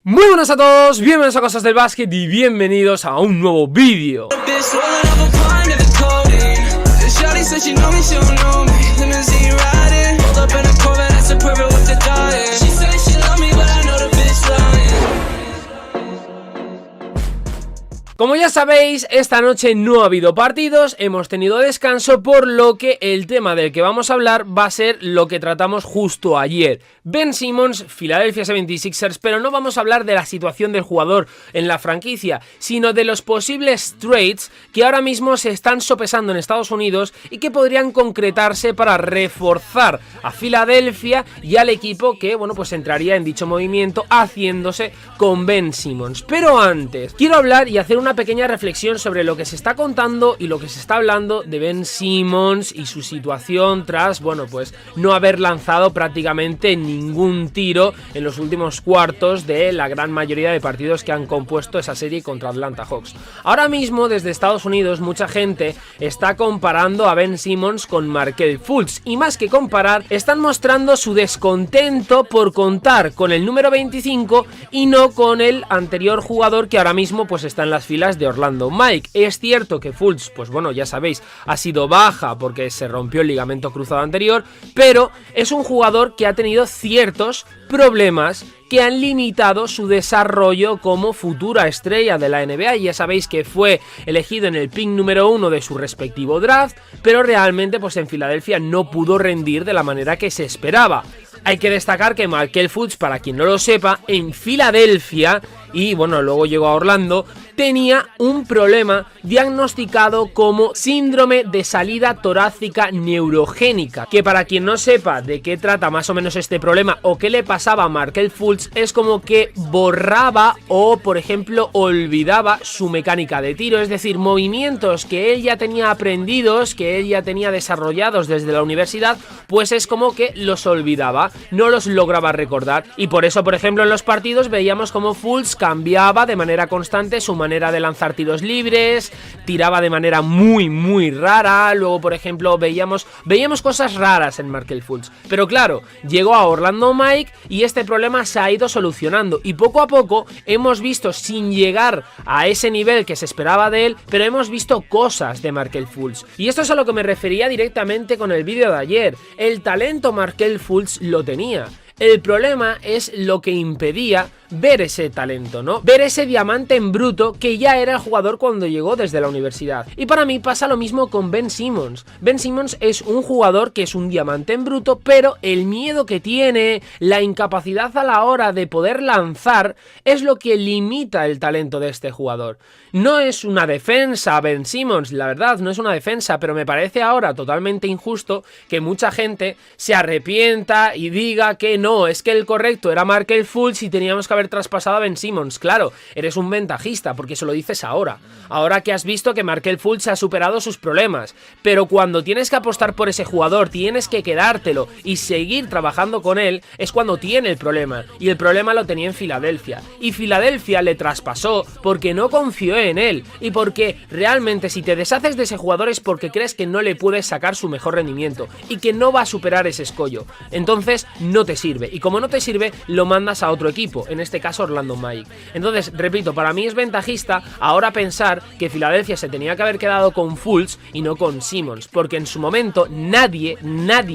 Muy buenas a todos, bienvenidos a Cosas del Básquet y bienvenidos a un nuevo vídeo. Como ya sabéis, esta noche no ha habido partidos, hemos tenido descanso, por lo que el tema del que vamos a hablar va a ser lo que tratamos justo ayer. Ben Simmons, Philadelphia 76ers, pero no vamos a hablar de la situación del jugador en la franquicia, sino de los posibles trades que ahora mismo se están sopesando en Estados Unidos y que podrían concretarse para reforzar a Filadelfia y al equipo que, bueno, pues entraría en dicho movimiento haciéndose con Ben Simmons. Pero antes, quiero hablar y hacer una pequeña reflexión sobre lo que se está contando y lo que se está hablando de Ben Simmons y su situación tras, bueno, pues no haber lanzado prácticamente ningún tiro en los últimos cuartos de la gran mayoría de partidos que han compuesto esa serie contra Atlanta Hawks. Ahora mismo desde Estados Unidos mucha gente está comparando a Ben Simmons con Markelle Fultz y más que comparar están mostrando su descontento por contar con el número 25 y no con el anterior jugador que ahora mismo pues está en las filas de Orlando, Mike. Es cierto que Fultz, pues bueno, ya sabéis, ha sido baja porque se rompió el ligamento cruzado anterior, pero es un jugador que ha tenido ciertos problemas que han limitado su desarrollo como futura estrella de la NBA. Ya sabéis que fue elegido en el pick número 1 de su respectivo draft, pero realmente pues en Filadelfia no pudo rendir de la manera que se esperaba. Hay que destacar que Markelle Fultz, para quien no lo sepa, en Filadelfia, y bueno, luego llegó a Orlando, tenía un problema diagnosticado como síndrome de salida torácica neurogénica, que para quien no sepa de qué trata más o menos este problema o qué le pasaba a Markelle Fultz, es como que borraba o, por ejemplo, olvidaba su mecánica de tiro, es decir, movimientos que él ya tenía aprendidos, que él ya tenía desarrollados desde la universidad, pues es como que los olvidaba, no los lograba recordar, y por eso, por ejemplo, en los partidos veíamos como Fultz cambiaba de manera constante su manera de lanzar tiros libres, tiraba de manera muy rara, luego por ejemplo veíamos cosas raras en Markelle Fultz, pero claro, llegó a Orlando Mike y este problema se ha ido solucionando y poco a poco hemos visto, sin llegar a ese nivel que se esperaba de él, pero hemos visto cosas de Markelle Fultz, y esto es a lo que me refería directamente con el vídeo de ayer. El talento Markelle Fultz lo tenía. El problema es lo que impedía ver ese talento, ¿no? Ver ese diamante en bruto que ya era el jugador cuando llegó desde la universidad. Y para mí pasa lo mismo con Ben Simmons. Ben Simmons es un jugador que es un diamante en bruto, pero el miedo que tiene, la incapacidad a la hora de poder lanzar, es lo que limita el talento de este jugador. No es una defensa Ben Simmons, la verdad, no es una defensa, pero me parece ahora totalmente injusto que mucha gente se arrepienta y diga que no, es que el correcto era Markelle Fultz y teníamos que haber traspasado a Ben Simmons. Claro, eres un ventajista porque eso lo dices ahora que has visto que Markelle Fultz ha superado sus problemas, pero cuando tienes que apostar por ese jugador, tienes que quedártelo y seguir trabajando con él, es cuando tiene el problema, y el problema lo tenía en Filadelfia, y Filadelfia le traspasó porque no confió en él, y porque realmente si te deshaces de ese jugador es porque crees que no le puedes sacar su mejor rendimiento, y que no va a superar ese escollo, entonces no te sirve, y como no te sirve, lo mandas a otro equipo, en este caso Orlando Magic. Entonces, repito, para mí es ventajista ahora pensar que Filadelfia se tenía que haber quedado con Fultz y no con Simmons, porque en su momento nadie,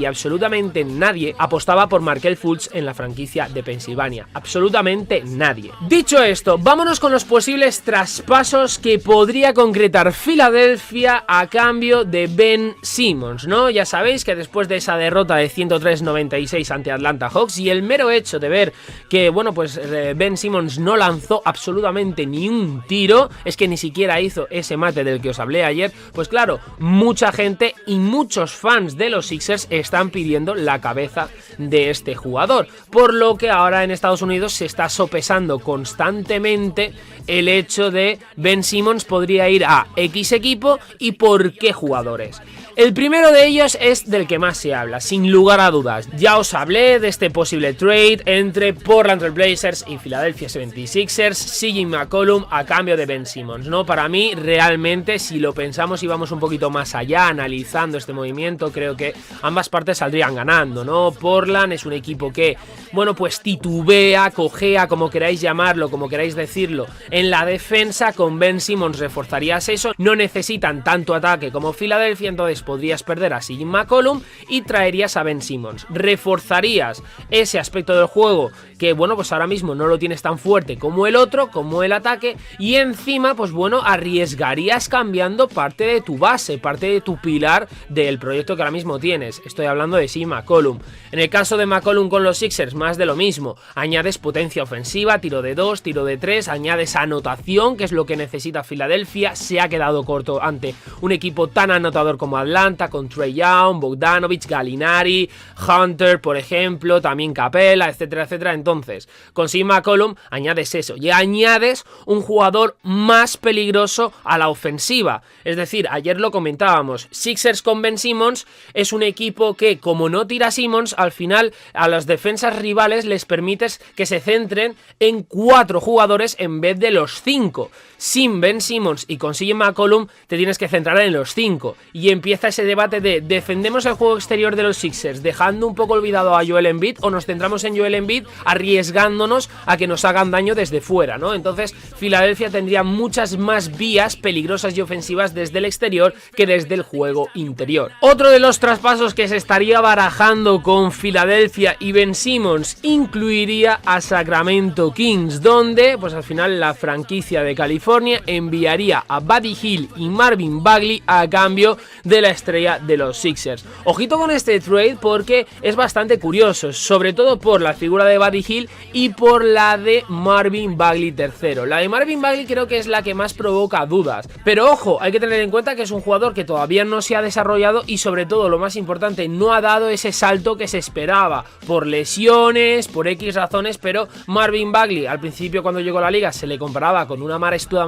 absolutamente nadie apostaba por Markelle Fultz en la franquicia de Pensilvania, absolutamente nadie. Dicho esto, vámonos con los posibles traspasos que podría concretar Filadelfia a cambio de Ben Simmons, ¿no? Ya sabéis que después de esa derrota de 103-96 ante Atlanta Hawks y el mero hecho de ver que, bueno, pues Ben Simmons no lanzó absolutamente ni un tiro, es que ni siquiera hizo ese mate del que os hablé ayer, pues claro, mucha gente y muchos fans de los Sixers están pidiendo la cabeza de este jugador, por lo que ahora en Estados Unidos se está sopesando constantemente el hecho de Ben Simmons podría ir a X equipo y por qué jugadores. El primero de ellos es del que más se habla, sin lugar a dudas. Ya os hablé de este posible trade entre Portland Trail Blazers y Philadelphia 76ers, CJ McCollum a cambio de Ben Simmons, ¿no? Para mí, realmente, si lo pensamos y vamos un poquito más allá, analizando este movimiento, creo que ambas partes saldrían ganando, ¿no? Portland es un equipo que, bueno, pues titubea, cojea, como queráis llamarlo, como queráis decirlo, en la defensa. Con Ben Simmons reforzarías eso, no necesitan tanto ataque como Philadelphia, entonces podrías perder a CJ McCollum y traerías a Ben Simmons. Reforzarías ese aspecto del juego que, bueno, pues ahora mismo no lo tienes tan fuerte como el otro, como el ataque, y encima, pues bueno, arriesgarías cambiando parte de tu base, parte de tu pilar del proyecto que ahora mismo tienes. Estoy hablando de CJ McCollum. En el caso de McCollum con los Sixers, más de lo mismo. Añades potencia ofensiva, tiro de 2, tiro de 3, añades anotación, que es lo que necesita Filadelfia. Se ha quedado corto ante un equipo tan anotador como Atlanta, con Trae Young, Bogdanovic, Gallinari, Hunter, por ejemplo, también Capela, etcétera, etcétera. Entonces, con CJ McCollum añades eso y añades un jugador más peligroso a la ofensiva. Es decir, ayer lo comentábamos, Sixers con Ben Simmons es un equipo que, como no tira Simmons, al final a las defensas rivales les permites que se centren en 4 jugadores en vez de los 5. Sin Ben Simmons y con CJ McCollum te tienes que centrar en los 5 y empieza ese debate de defendemos el juego exterior de los Sixers dejando un poco olvidado a Joel Embiid, o nos centramos en Joel Embiid arriesgándonos a que nos hagan daño desde fuera, ¿no? Entonces Filadelfia tendría muchas más vías peligrosas y ofensivas desde el exterior que desde el juego interior. Otro de los traspasos que se estaría barajando con Filadelfia y Ben Simmons incluiría a Sacramento Kings, donde pues al final la franquicia de California enviaría a Buddy Hield y Marvin Bagley a cambio de la estrella de los Sixers. Ojito con este trade porque es bastante curioso, sobre todo por la figura de Buddy Hield y por la de Marvin Bagley III. La de Marvin Bagley creo que es la que más provoca dudas, pero ojo, hay que tener en cuenta que es un jugador que todavía no se ha desarrollado y sobre todo, lo más importante, no ha dado ese salto que se esperaba por lesiones, por X razones, pero Marvin Bagley al principio cuando llegó a la liga se le comparaba con una Mare Stoudemire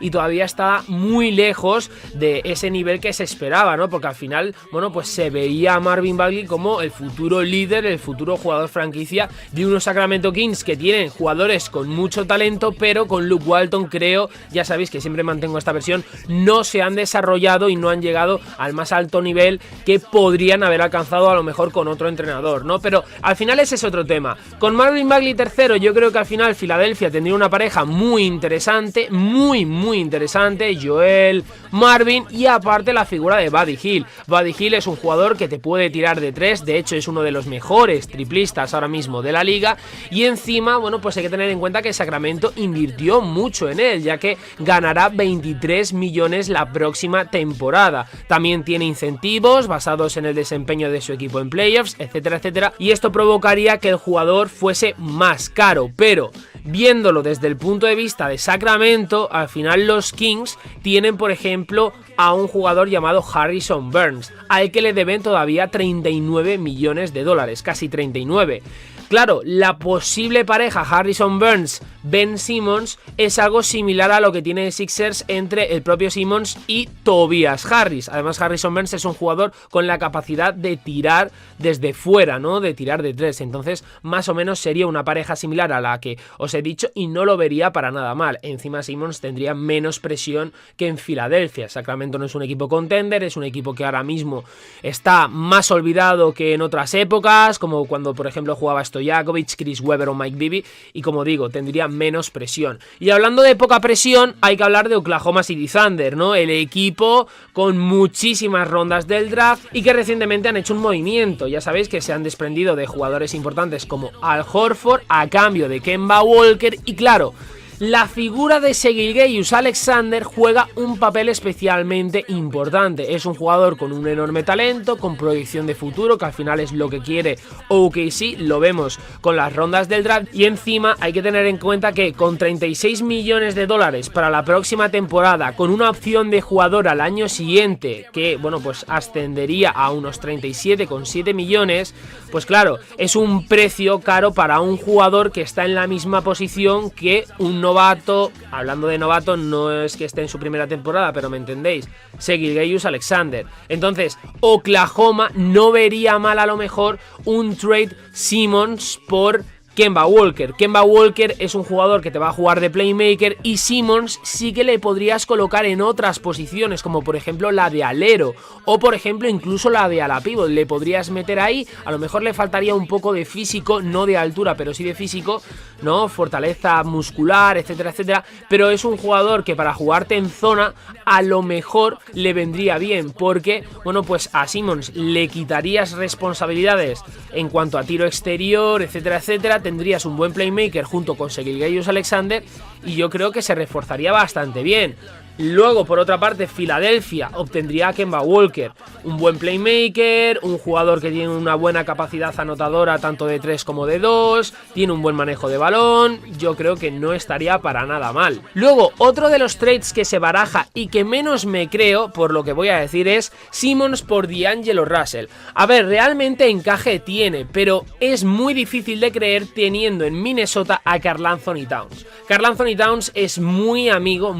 y todavía está muy lejos de ese nivel que se esperaba, ¿no? Porque al final, bueno, pues se veía a Marvin Bagley como el futuro líder, el futuro jugador franquicia de unos Sacramento Kings que tienen jugadores con mucho talento, pero con Luke Walton creo, ya sabéis que siempre mantengo esta versión, no se han desarrollado y no han llegado al más alto nivel que podrían haber alcanzado a lo mejor con otro entrenador, ¿no? Pero al final ese es otro tema. Con Marvin Bagley III yo creo que al final Filadelfia tendría una pareja muy interesante, muy interesante, Joel, Marvin y aparte la figura de Buddy Hield. Buddy Hield es un jugador que te puede tirar de 3, de hecho es uno de los mejores triplistas ahora mismo de la liga y encima, bueno, pues hay que tener en cuenta que Sacramento invirtió mucho en él, ya que ganará 23 millones la próxima temporada. También tiene incentivos basados en el desempeño de su equipo en playoffs, etcétera, etcétera, y esto provocaría que el jugador fuese más caro, pero viéndolo desde el punto de vista de Sacramento, al final los Kings tienen, por ejemplo, a un jugador llamado Harrison Barnes, al que le deben todavía 39 millones de dólares, casi 39. Claro, la posible pareja Harrison Barnes-Ben Simmons es algo similar a lo que tiene Sixers entre el propio Simmons y Tobias Harris. Además, Harrison Barnes es un jugador con la capacidad de tirar desde fuera, ¿no? De tirar de 3. Entonces, más o menos sería una pareja similar a la que os he dicho y no lo vería para nada mal. Encima, Simmons tendría menos presión que en Filadelfia. Sacramento no es un equipo contender, es un equipo que ahora mismo está más olvidado que en otras épocas, como cuando, por ejemplo, jugaba Stojakovic, Chris Webber o Mike Bibby, y como digo, tendría menos presión. Y hablando de poca presión, hay que hablar de Oklahoma City Thunder, ¿no? El equipo con muchísimas rondas del draft y que recientemente han hecho un movimiento. Ya sabéis que se han desprendido de jugadores importantes como Al Horford a cambio de Kemba Walker y claro, la figura de Shai Gilgeous-Alexander juega un papel especialmente importante. Es un jugador con un enorme talento, con proyección de futuro, que al final es lo que quiere OKC, lo vemos con las rondas del draft, y encima hay que tener en cuenta que con 36 millones de dólares para la próxima temporada, con una opción de jugador al año siguiente, que bueno, pues ascendería a unos 37,7 millones, pues claro, es un precio caro para un jugador que está en la misma posición que un novato, hablando de novato, no es que esté en su primera temporada, pero me entendéis, Shai Gilgeous-Alexander. Entonces, Oklahoma no vería mal a lo mejor un trade Simmons por Kemba Walker. Kemba Walker es un jugador que te va a jugar de playmaker y Simmons sí que le podrías colocar en otras posiciones, como por ejemplo la de alero o por ejemplo incluso la de ala pivot. Le podrías meter ahí, a lo mejor le faltaría un poco de físico, no de altura, pero sí de físico, ¿no? Fortaleza muscular, etcétera, etcétera. Pero es un jugador que para jugarte en zona a lo mejor le vendría bien, porque, bueno, pues a Simmons le quitarías responsabilidades en cuanto a tiro exterior, etcétera, etcétera. Tendrías un buen playmaker junto con Shai Gilgeous-Alexander y yo creo que se reforzaría bastante bien. Luego, por otra parte, Filadelfia obtendría a Kemba Walker, un buen playmaker, un jugador que tiene una buena capacidad anotadora tanto de 3 como de 2, tiene un buen manejo de balón, yo creo que no estaría para nada mal. Luego, otro de los trades que se baraja y que menos me creo, por lo que voy a decir, es Simmons por D'Angelo Russell. A ver, realmente encaje tiene, pero es muy difícil de creer teniendo en Minnesota a Karl Anthony Towns. Karl Anthony Towns es muy amigo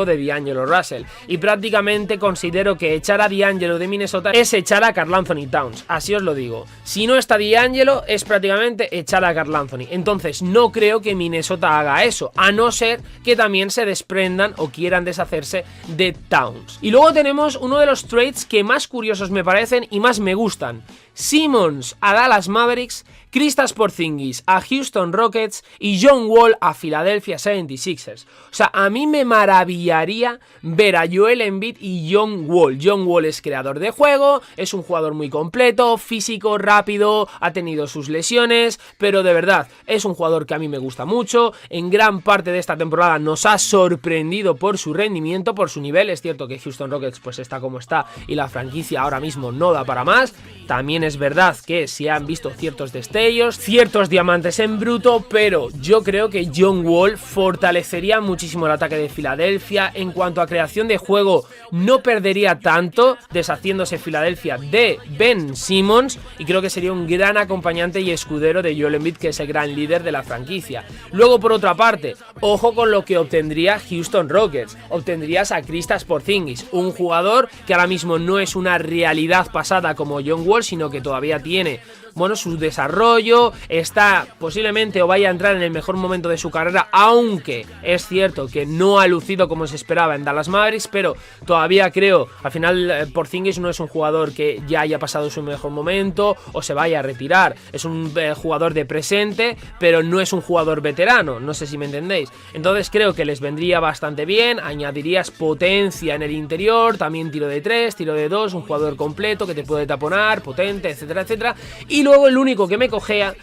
de D'Angelo Russell y prácticamente considero que echar a D'Angelo de Minnesota es echar a Karl Anthony Towns, así os lo digo. Si no está D'Angelo es prácticamente echar a Karl Anthony, entonces no creo que Minnesota haga eso, a no ser que también se desprendan o quieran deshacerse de Towns. Y luego tenemos uno de los trades que más curiosos me parecen y más me gustan: Simmons a Dallas Mavericks, Kristaps Porzingis a Houston Rockets y John Wall a Philadelphia 76ers. O sea, a mí me maravillaría ver a Joel Embiid y John Wall. John Wall es creador de juego, es un jugador muy completo, físico, rápido, ha tenido sus lesiones, pero de verdad, es un jugador que a mí me gusta mucho. En gran parte de esta temporada nos ha sorprendido por su rendimiento, por su nivel. Es cierto que Houston Rockets pues está como está y la franquicia ahora mismo no da para más. También es verdad que se han visto ciertos destellos, ciertos diamantes en bruto, pero yo creo que John Wall fortalecería muchísimo el ataque de Filadelfia. En cuanto a creación de juego, no perdería tanto deshaciéndose Filadelfia de Ben Simmons y creo que sería un gran acompañante y escudero de Joel Embiid, que es el gran líder de la franquicia. Luego, por otra parte, ojo con lo que obtendría Houston Rockets. Obtendrías a Kristaps Porzingis, un jugador que ahora mismo no es una realidad pasada como John Wall, sino que todavía tiene, bueno, su desarrollo, está posiblemente o vaya a entrar en el mejor momento de su carrera, aunque es cierto que no ha lucido como se esperaba en Dallas Mavericks, pero todavía creo, al final Porzingis no es un jugador que ya haya pasado su mejor momento o se vaya a retirar, es un jugador de presente, pero no es un jugador veterano, no sé si me entendéis. Entonces creo que les vendría bastante bien, añadirías potencia en el interior, también tiro de 3, tiro de 2, un jugador completo que te puede taponar, potente, etcétera, etcétera. Y luego el único que me cojea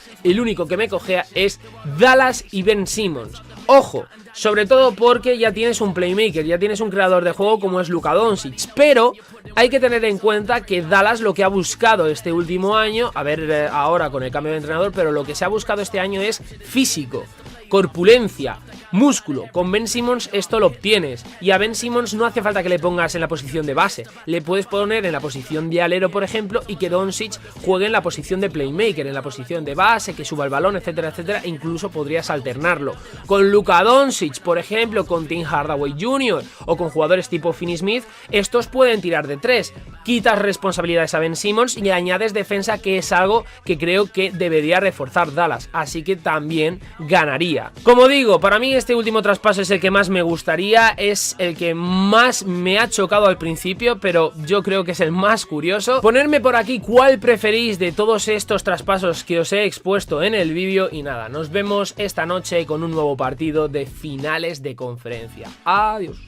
es Dallas y Ben Simmons. Ojo, sobre todo porque ya tienes un playmaker, ya tienes un creador de juego como es Luka Doncic, pero hay que tener en cuenta que Dallas lo que ha buscado este último año, a ver ahora con el cambio de entrenador, pero lo que se ha buscado este año es físico, corpulencia, músculo. Con Ben Simmons esto lo obtienes, y a Ben Simmons no hace falta que le pongas en la posición de base, le puedes poner en la posición de alero, por ejemplo, y que Doncic juegue en la posición de playmaker, en la posición de base, que suba el balón, etcétera, etcétera. Incluso podrías alternarlo con Luka Doncic, por ejemplo, con Tim Hardaway Jr. o con jugadores tipo Finney Smith. Estos pueden tirar de 3, quitas responsabilidades a Ben Simmons y añades defensa, que es algo que creo que debería reforzar Dallas, así que también ganaría. Como digo, para mí este último traspaso es el que más me gustaría, es el que más me ha chocado al principio, pero yo creo que es el más curioso. Ponerme por aquí cuál preferís de todos estos traspasos que os he expuesto en el vídeo, y nada, nos vemos esta noche con un nuevo partido de finales de conferencia. Adiós.